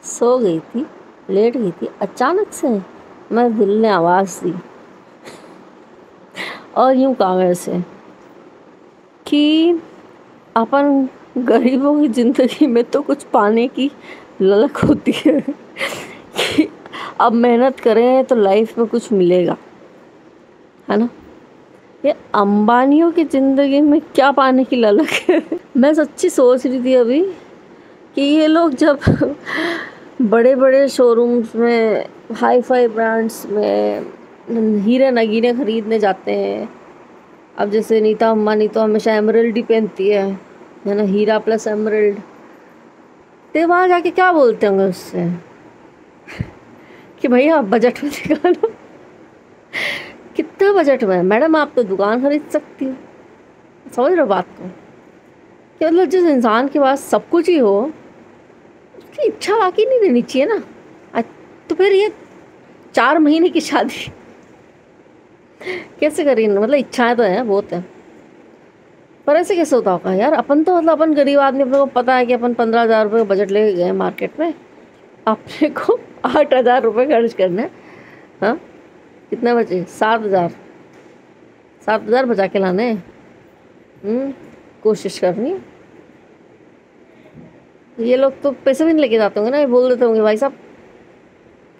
सो गई थी, लेट गई थी, अचानक से मेरे दिल ने आवाज़ दी और यूँ कहा मेरे से कि अपन गरीबों की ज़िंदगी में तो कुछ पाने की ललक होती है कि अब मेहनत करें तो लाइफ में कुछ मिलेगा, है ना। ये अंबानियों की ज़िंदगी में क्या पाने की ललक है। मैं सच्ची सोच रही थी अभी कि ये लोग जब बड़े बड़े शोरूम्स में, हाई फाई ब्रांड्स में हीरे नगीने खरीदने जाते हैं। अब जैसे नीता अंबानी तो हमेशा एमरल्ड ही पहनती है ना, हीरा प्लस एमरल्ड। तो वहाँ जाके क्या बोलते होंगे उससे कि भैया बजट में दिखाना। कितना बजट में मैडम, आप तो दुकान खरीद सकती हो। समझ रहे हो बात को कि मतलब जिस इंसान के पास सब कुछ ही हो उसकी इच्छा बाकी नहीं रहनी चाहिए ना। तो फिर ये 4 महीने की शादी कैसे करी, मतलब इच्छाएं तो हैं, बहुत है, पर ऐसे कैसे होता होगा यार। अपन तो मतलब अपन गरीब आदमी, अपने को पता है कि अपन 15,000 रुपये का बजट लेके गए मार्केट में, अपने को 8,000 रुपये खर्च करना है। हाँ, कितने बचे? 7,000 बचा के लाने हैं। कोशिश करनी है। ये लोग तो पैसे भी नहीं लेके जाते होंगे ना, ये बोल देते होंगे भाई साहब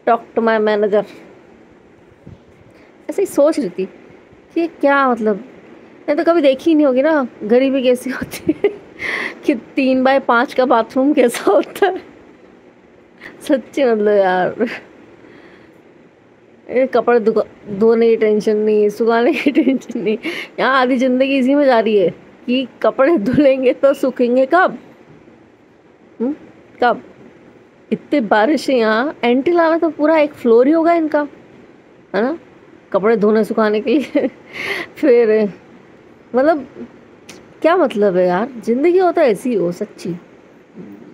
टॉक टू माई मैनेजर। ऐसे ही सोच रही थी कि क्या मतलब, मैं तो कभी देखी नहीं होगी ना गरीबी कैसी होती है कि 3x5 का बाथरूम कैसा होता है। सच्ची मतलब यार, ये कपड़े धोने की टेंशन नहीं, सुखाने की टेंशन नहीं, यहाँ आधी ज़िंदगी इसी में जा रही है कि कपड़े धुलेंगे तो सूखेंगे कब। कब? इतनी बारिश है यहाँ, एंटीला तो पूरा एक फ्लोर ही होगा इनका, है ना, कपड़े धोने सुखाने के लिए। फिर मतलब क्या मतलब है यार, ज़िंदगी हो तो ऐसी हो, सच्ची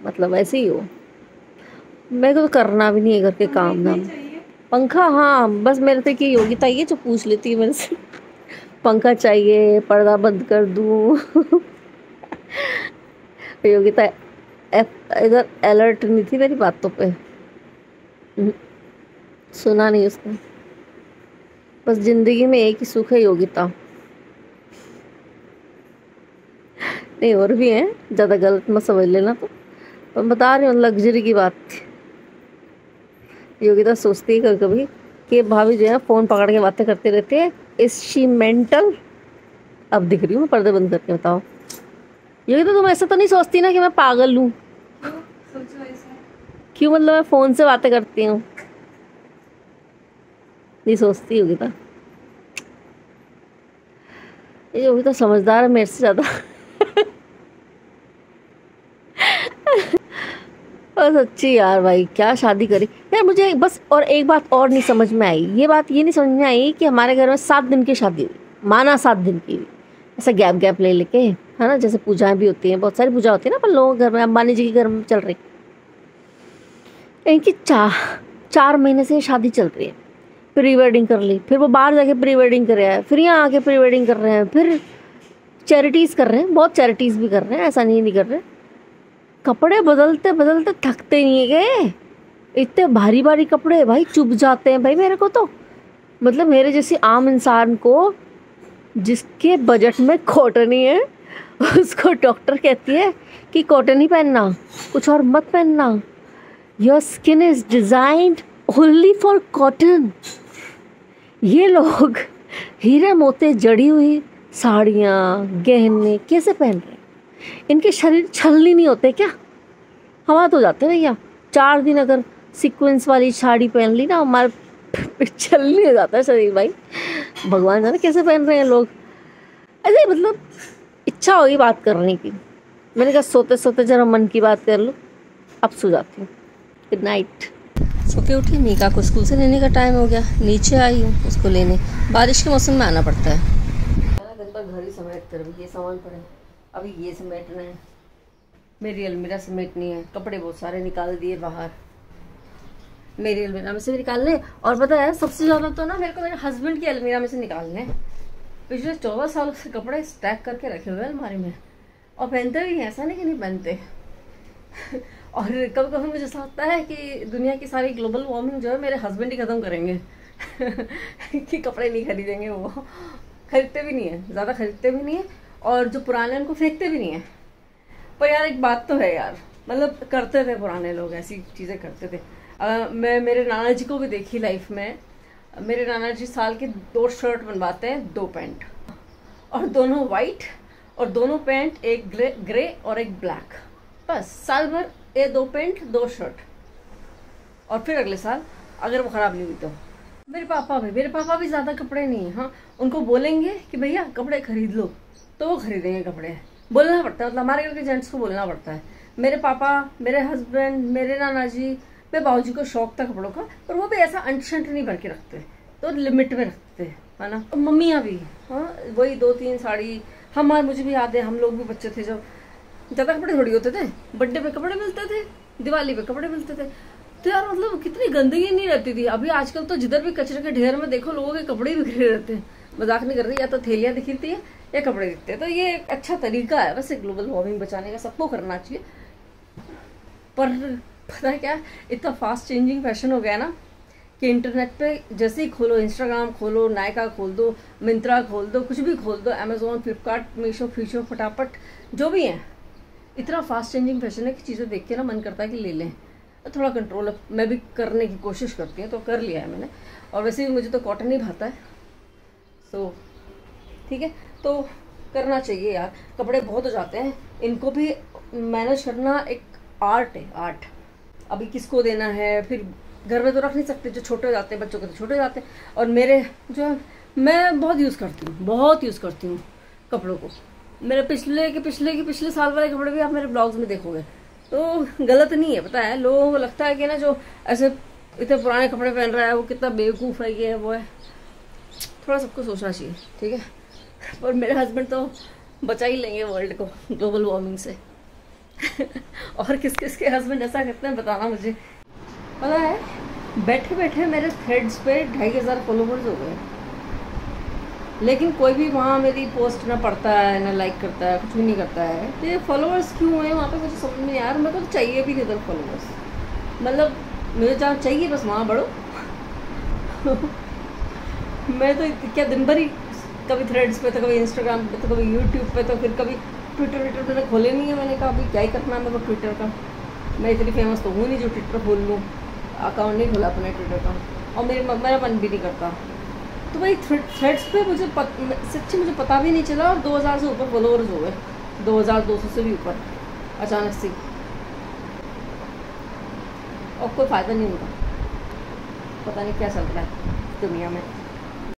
मतलब ऐसे ही हो। मेरे को तो करना भी नहीं है घर के काम ना। पंखा, हाँ बस मेरे से की योग्यता ये जो पूछ लेती है मेरे से पंखा चाहिए, पर्दा बंद कर दूँ। योग्यता इधर अलर्ट नहीं थी मेरी बातों पे, सुना नहीं उसने। बस जिंदगी में एक ही सुख है, योग्यता। नहीं और भी है, ज़्यादा गलत मत समझ लेना। तो मैं बता रही हूँ लग्जरी की बात। योगिता सोचती है कभी कभी कि भाभी जो है फ़ोन पकड़ के बातें करते रहते हैं, इज शी मेंटल। अब दिख रही हूँ मैं पर्दे बंद करके, बताओ योगिता तुम ऐसा तो नहीं सोचती ना कि मैं पागल हूँ? क्यों? मतलब मैं फ़ोन से बातें करती हूँ, नहीं सोचती योगिता? ये योगिता समझदार है मेरे से ज़्यादा। और सच्ची यार भाई क्या शादी करी यार। मुझे बस और एक बात और नहीं समझ में आई, ये बात ये नहीं समझ में आई कि हमारे घर में 7 दिन की शादी हुई, माना 7 दिन की हुई, ऐसा गैप गैप ले लेके, है ना। जैसे पूजाएं भी होती हैं, बहुत सारी पूजा होती है ना अपन लोगों के घर में, अंबानी जी के घर में चल रही, इनकी 4 महीने से शादी चल रही है। प्री वेडिंग कर ली, फिर वो बाहर जाके प्री वेडिंग कर रहा है, फिर यहाँ आके प्री वेडिंग कर रहे हैं, फिर चैरिटीज़ कर रहे हैं, बहुत चैरिटीज़ भी कर रहे हैं, ऐसा नहीं कर रहे। कपड़े बदलते बदलते थकते नहीं है गए, इतने भारी भारी कपड़े भाई चुभ जाते हैं भाई मेरे को तो। मतलब मेरे जैसी आम इंसान को, जिसके बजट में कॉटन ही है, उसको डॉक्टर कहती है कि कॉटन ही पहनना, कुछ और मत पहनना, your skin is designed only for cotton. ये लोग हीरे मोती जड़ी हुई साड़ियाँ गहने कैसे पहन रहे हैं? इनके शरीर छलनी नहीं होते क्या? हवा तो जाते भैया। 4 दिन अगर सीक्वेंस वाली साड़ी पहन ली ना, हमारे छलनी हो जाता है शरीर भाई। भगवान जाने कैसे पहन रहे हैं लोग ऐसे। मतलब इच्छा होगी बात करने की, मैंने कहा सोते सोते जरा मन की बात कर लो। अब सो जाती हूँ, गुड नाइट। सो के उठी, नीका को स्कूल से लेने का टाइम हो गया, नीचे आई हूँ उसको लेने। बारिश के मौसम में आना पड़ता है। दिन भर घर ही समेटते रहो, ये सामान पड़े, अभी ये समेटना है, मेरी अलमीरा समेटनी है, कपड़े बहुत सारे निकाल दिए बाहर, मेरी अलमीरा में से भी निकालने। और पता है सबसे ज़्यादा तो ना मेरे को मेरे हस्बैंड की अलमीरा में से निकालने। पिछले 14 सालों से कपड़े स्टैक करके रखे हुए अलमारी में, और पहनते भी हैं, ऐसा नहीं कि नहीं पहनते। और कभी कभी मुझे ऐसा लगता है कि दुनिया की सारी ग्लोबल वार्मिंग जो है मेरे हस्बैंड ही ख़त्म करेंगे कि कपड़े नहीं खरीदेंगे, वो खरीदते भी नहीं है, ज़्यादा खरीदते भी नहीं है, और जो पुराने उनको फेंकते भी नहीं है। पर यार एक बात तो है यार, मतलब करते थे पुराने लोग, ऐसी चीज़ें करते थे। मैं मेरे नाना जी को भी देखी लाइफ में। मेरे नाना जी साल के 2 शर्ट बनवाते हैं, 2 पैंट, और दोनों वाइट, और दोनों पैंट, एक ग्रे और एक ब्लैक। बस साल भर ये 2 पैंट 2 शर्ट, और फिर अगले साल अगर वो ख़राब नहीं हुई तो। मेरे पापा भी ज़्यादा कपड़े नहीं है। हाँ, उनको बोलेंगे कि भैया कपड़े खरीद लो तो वो खरीदेंगे कपड़े। बोलना पड़ता है, मतलब हमारे घर के जेंट्स को बोलना पड़ता है। मेरे पापा, मेरे हस्बैंड, मेरे नाना जी, मेरे बाबूजी को शौक था कपड़ों का, पर वो भी ऐसा अंट शंट नहीं भर के रखते, तो लिमिट में रखते, है ना। और मम्मियाँ भी, हाँ, वही 2-3 साड़ी। हमारे, मुझे भी याद है, हम लोग भी बच्चे थे जब ज़्यादा कपड़े थोड़ी होते थे, बर्थडे पे कपड़े मिलते थे, दिवाली पे कपड़े मिलते थे, तो यार मतलब कितनी गंदगी नहीं रहती थी। अभी आजकल तो जिधर भी कचरे के ढेर में देखो लोगों के कपड़े बिखरे रहते हैं। मजाक नहीं कर रही, या तो थैलियाँ दिखती है या कपड़े दिखते हैं। तो ये एक अच्छा तरीका है वैसे ग्लोबल वार्मिंग बचाने का, सबको करना चाहिए। पर पता है क्या, इतना फास्ट चेंजिंग फैशन हो गया ना कि इंटरनेट पे जैसे ही खोलो, इंस्टाग्राम खोलो, नायका खोल दो, मिंत्रा खोल दो, कुछ भी खोल दो, अमेजोन, फ्लिपकार्ट, मीशो, फीशो, फटाफट जो भी है, इतना फास्ट चेंजिंग फैशन है कि चीज़ें देख के ना मन करता है कि ले लें। थोड़ा कंट्रोल मैं भी करने की कोशिश करती हूँ, तो कर लिया है मैंने। और वैसे भी मुझे तो कॉटन ही भाता है, तो ठीक है, तो करना चाहिए यार। कपड़े बहुत हो जाते हैं, इनको भी मैनेज करना एक आर्ट है, आर्ट। अभी किसको देना है, फिर घर में तो रख नहीं सकते, जो छोटे हो जाते हैं बच्चों के तो छोटे हो जाते हैं। और मेरे जो है, मैं बहुत यूज़ करती हूँ कपड़ों को। मेरे पिछले साल वाले कपड़े भी आप मेरे ब्लॉग्स में देखोगे, तो गलत नहीं है। पता है, लोगों को लगता है कि ना जो ऐसे इतने पुराने कपड़े पहन रहा है वो कितना बेवकूफ़ है, ये है वो है। थोड़ा सबको सोचना चाहिए, ठीक है। पर मेरे हस्बैंड तो बचा ही लेंगे वर्ल्ड को ग्लोबल वार्मिंग से और किस किस के हस्बैंड ऐसा करते हैं बताना मुझे। पता है, बैठे बैठे मेरे थ्रेड्स पे 2500 फॉलोवर्स हो गए, लेकिन कोई भी वहाँ मेरी पोस्ट ना पढ़ता है, ना लाइक करता है, कुछ भी नहीं करता है। तो ये फॉलोवर्स क्यों हैं वहाँ पे, मुझे समझ में यार। मेरे को तो चाहिए भी नहीं इधर फॉलोवर्स, मतलब मुझे जहाँ चाहिए बस वहाँ बढ़ो मैं तो क्या दिन भर ही कभी थ्रेड्स पे, तो कभी इंस्टाग्राम पे, तो कभी यूट्यूब पे, तो फिर कभी ट्विटर मैंने खोले नहीं है। मैंने कहा अभी क्या ही करना है मेरे को ट्विटर का, मैं इतनी फेमस तो हूँ नहीं जो ट्विटर खोल लूँ। अकाउंट नहीं खोला अपने ट्विटर का, और मेरा मन भी नहीं करता। तो भाई थ्रेड्स पे मुझे सच्ची मुझे पता भी नहीं चला, और 2000 से ऊपर फॉलोअर्स हो गए, 2200 से भी ऊपर अचानक से, और कोई फ़ायदा नहीं होता। पता नहीं क्या चल रहा है दुनिया में।